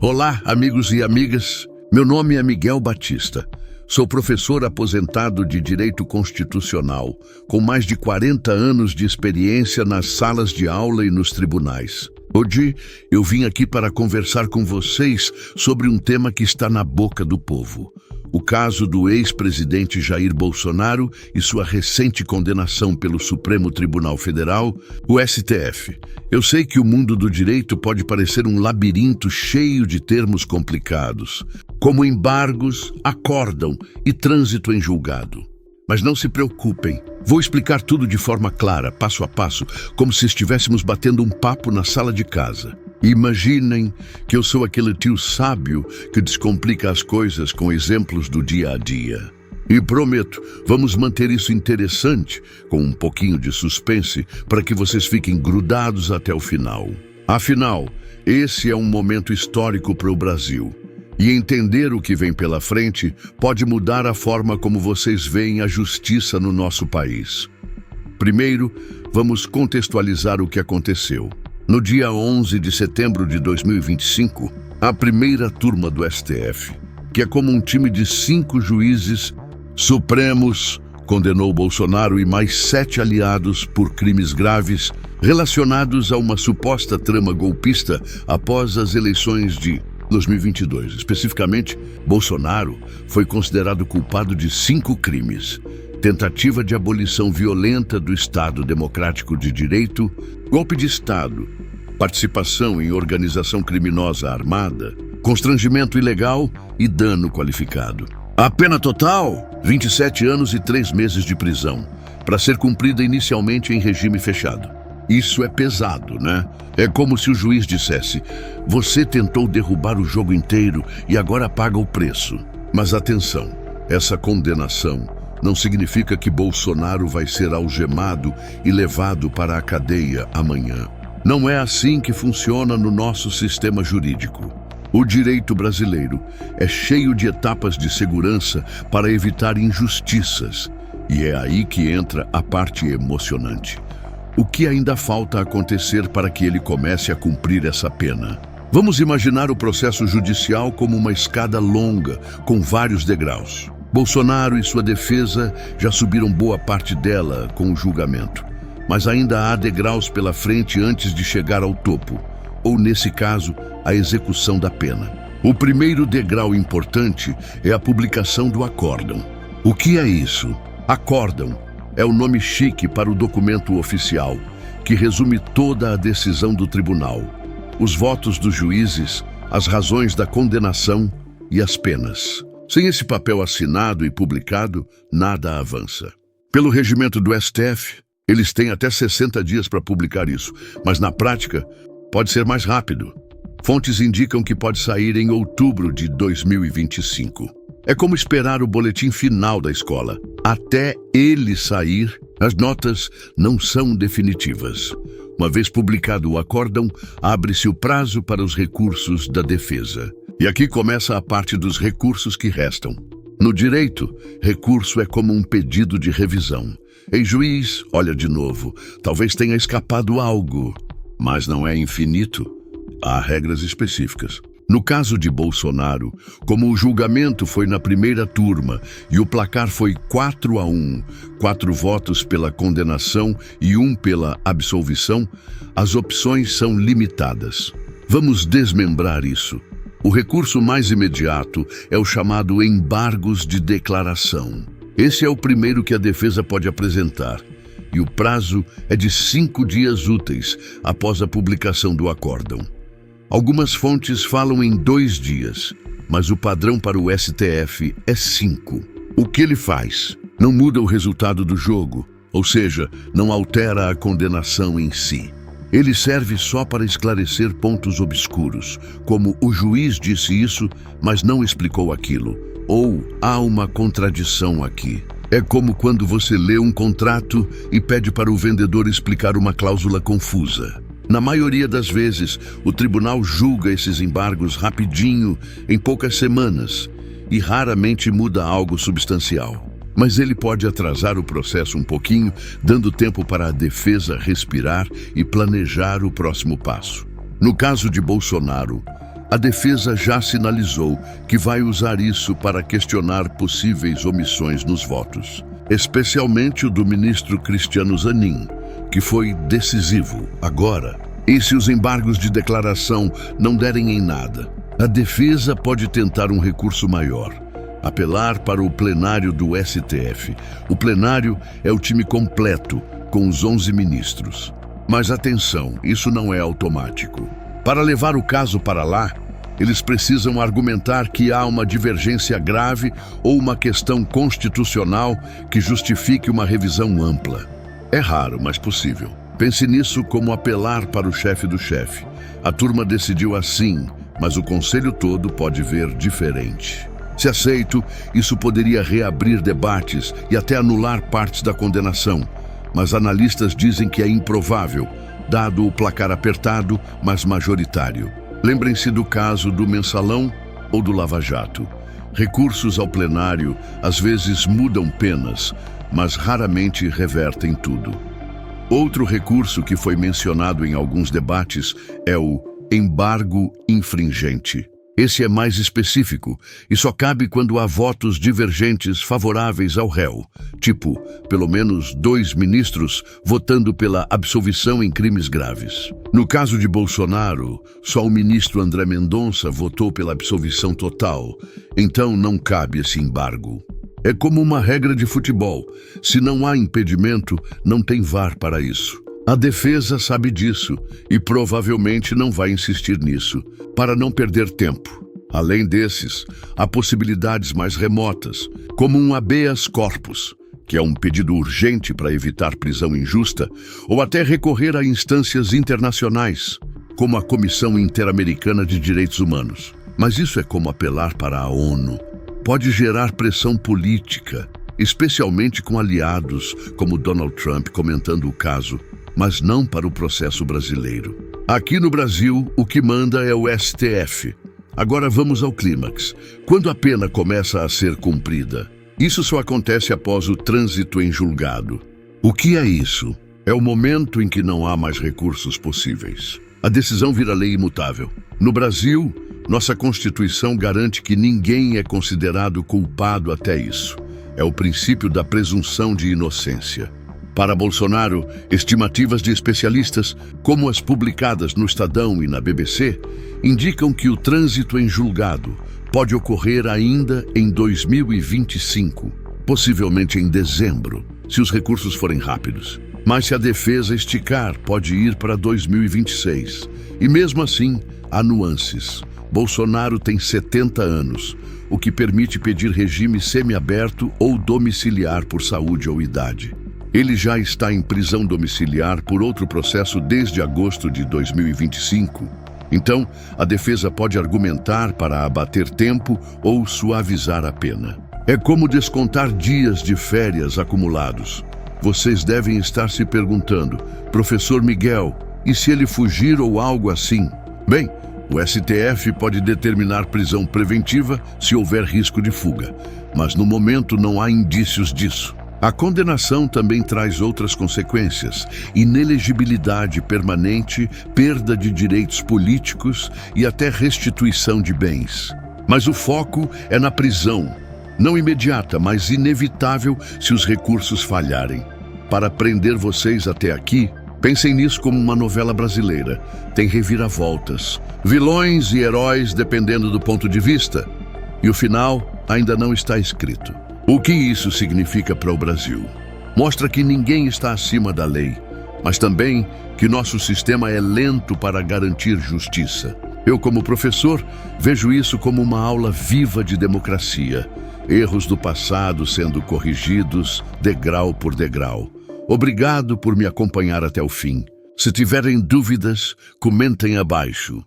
Olá, amigos e amigas. Meu nome é Miguel Batista. Sou professor aposentado de Direito Constitucional, com mais de 40 anos de experiência nas salas de aula e nos tribunais. Hoje, eu vim aqui para conversar com vocês sobre um tema que está na boca do povo. O caso do ex-presidente Jair Bolsonaro e sua recente condenação pelo Supremo Tribunal Federal, o STF. Eu sei que o mundo do direito pode parecer um labirinto cheio de termos complicados, como embargos, acórdão e trânsito em julgado. Mas não se preocupem, vou explicar tudo de forma clara, passo a passo, como se estivéssemos batendo um papo na sala de casa. Imaginem que eu sou aquele tio sábio que descomplica as coisas com exemplos do dia a dia. E prometo, vamos manter isso interessante, com um pouquinho de suspense, para que vocês fiquem grudados até o final. Afinal, esse é um momento histórico para o Brasil. E entender o que vem pela frente pode mudar a forma como vocês veem a justiça no nosso país. Primeiro, vamos contextualizar o que aconteceu. No dia 11 de setembro de 2025, a primeira turma do STF, que é como um time de 5 juízes supremos, condenou Bolsonaro e mais 7 aliados por crimes graves relacionados a uma suposta trama golpista após as eleições de 2022. Especificamente, Bolsonaro foi considerado culpado de 5 crimes: tentativa de abolição violenta do Estado Democrático de Direito, golpe de Estado, participação em organização criminosa armada, constrangimento ilegal e dano qualificado. A pena total, 27 anos e 3 meses de prisão, para ser cumprida inicialmente em regime fechado. Isso é pesado, né? É como se o juiz dissesse: você tentou derrubar o jogo inteiro e agora paga o preço. Mas atenção, essa condenação não significa que Bolsonaro vai ser algemado e levado para a cadeia amanhã. Não é assim que funciona no nosso sistema jurídico. O direito brasileiro é cheio de etapas de segurança para evitar injustiças. E é aí que entra a parte emocionante. O que ainda falta acontecer para que ele comece a cumprir essa pena? Vamos imaginar o processo judicial como uma escada longa, com vários degraus. Bolsonaro e sua defesa já subiram boa parte dela com o julgamento. Mas ainda há degraus pela frente antes de chegar ao topo, ou nesse caso, a execução da pena. O primeiro degrau importante é a publicação do acórdão. O que é isso? Acórdão é o nome chique para o documento oficial, que resume toda a decisão do tribunal, os votos dos juízes, as razões da condenação e as penas. Sem esse papel assinado e publicado, nada avança. Pelo regimento do STF, eles têm até 60 dias para publicar isso, mas na prática, pode ser mais rápido. Fontes indicam que pode sair em outubro de 2025. É como esperar o boletim final da escola. Até ele sair, as notas não são definitivas. Uma vez publicado o acórdão, abre-se o prazo para os recursos da defesa. E aqui começa a parte dos recursos que restam. No direito, recurso é como um pedido de revisão. Ei, juiz, olha de novo. Talvez tenha escapado algo, mas não é infinito. Há regras específicas. No caso de Bolsonaro, como o julgamento foi na primeira turma e o placar foi 4-1, 4 votos pela condenação e 1 pela absolvição, as opções são limitadas. Vamos desmembrar isso. O recurso mais imediato é o chamado embargos de declaração. Esse é o primeiro que a defesa pode apresentar, e o prazo é de 5 dias úteis após a publicação do acórdão. Algumas fontes falam em 2 dias, mas o padrão para o STF é 5. O que ele faz? Não muda o resultado do jogo, ou seja, não altera a condenação em si. Ele serve só para esclarecer pontos obscuros, como o juiz disse isso, mas não explicou aquilo, ou há uma contradição aqui. É como quando você lê um contrato e pede para o vendedor explicar uma cláusula confusa. Na maioria das vezes, o tribunal julga esses embargos rapidinho, em poucas semanas, e raramente muda algo substancial. Mas ele pode atrasar o processo um pouquinho, dando tempo para a defesa respirar e planejar o próximo passo. No caso de Bolsonaro, A defesa já sinalizou que vai usar isso para questionar possíveis omissões nos votos, especialmente o do ministro Cristiano Zanin, que foi decisivo agora. E se os embargos de declaração não derem em nada, a defesa pode tentar um recurso maior, apelar para o plenário do STF. O plenário é o time completo, com os 11 ministros. Mas atenção, isso não é automático. Para levar o caso para lá, eles precisam argumentar que há uma divergência grave ou uma questão constitucional que justifique uma revisão ampla. É raro, mas possível. Pense nisso como apelar para o chefe do chefe. A turma decidiu assim, mas o conselho todo pode ver diferente. Se aceito, isso poderia reabrir debates e até anular partes da condenação, mas analistas dizem que é improvável, dado o placar apertado, mas majoritário. Lembrem-se do caso do Mensalão ou do Lava Jato. Recursos ao plenário às vezes mudam penas, mas raramente revertem tudo. Outro recurso que foi mencionado em alguns debates é o embargo infringente. Esse é mais específico e só cabe quando há votos divergentes favoráveis ao réu, tipo, pelo menos 2 ministros votando pela absolvição em crimes graves. No caso de Bolsonaro, só o ministro André Mendonça votou pela absolvição total, então não cabe esse embargo. É como uma regra de futebol: se não há impedimento, não tem VAR para isso. A defesa sabe disso e provavelmente não vai insistir nisso, para não perder tempo. Além desses, há possibilidades mais remotas, como um habeas corpus, que é um pedido urgente para evitar prisão injusta, ou até recorrer a instâncias internacionais, como a Comissão Interamericana de Direitos Humanos. Mas isso é como apelar para a ONU. Pode gerar pressão política, especialmente com aliados como Donald Trump comentando o caso, mas não para o processo brasileiro. Aqui no Brasil, o que manda é o STF. Agora vamos ao clímax. Quando a pena começa a ser cumprida? Isso só acontece após o trânsito em julgado. O que é isso? É o momento em que não há mais recursos possíveis. A decisão vira lei imutável. No Brasil, nossa Constituição garante que ninguém é considerado culpado até isso. É o princípio da presunção de inocência. Para Bolsonaro, estimativas de especialistas, como as publicadas no Estadão e na BBC, indicam que o trânsito em julgado pode ocorrer ainda em 2025, possivelmente em dezembro, se os recursos forem rápidos. Mas se a defesa esticar, pode ir para 2026. E mesmo assim, há nuances. Bolsonaro tem 70 anos, o que permite pedir regime semiaberto ou domiciliar por saúde ou idade. Ele já está em prisão domiciliar por outro processo desde agosto de 2025. Então, a defesa pode argumentar para abater tempo ou suavizar a pena. É como descontar dias de férias acumulados. Vocês devem estar se perguntando, professor Miguel, e se ele fugir ou algo assim? Bem, o STF pode determinar prisão preventiva se houver risco de fuga, mas no momento não há indícios disso. A condenação também traz outras consequências: inelegibilidade permanente, perda de direitos políticos e até restituição de bens. Mas o foco é na prisão, não imediata, mas inevitável se os recursos falharem. Para prender vocês até aqui, pensem nisso como uma novela brasileira. Tem reviravoltas, vilões e heróis dependendo do ponto de vista, e o final ainda não está escrito. O que isso significa para o Brasil? Mostra que ninguém está acima da lei, mas também que nosso sistema é lento para garantir justiça. Eu, como professor, vejo isso como uma aula viva de democracia. Erros do passado sendo corrigidos degrau por degrau. Obrigado por me acompanhar até o fim. Se tiverem dúvidas, comentem abaixo.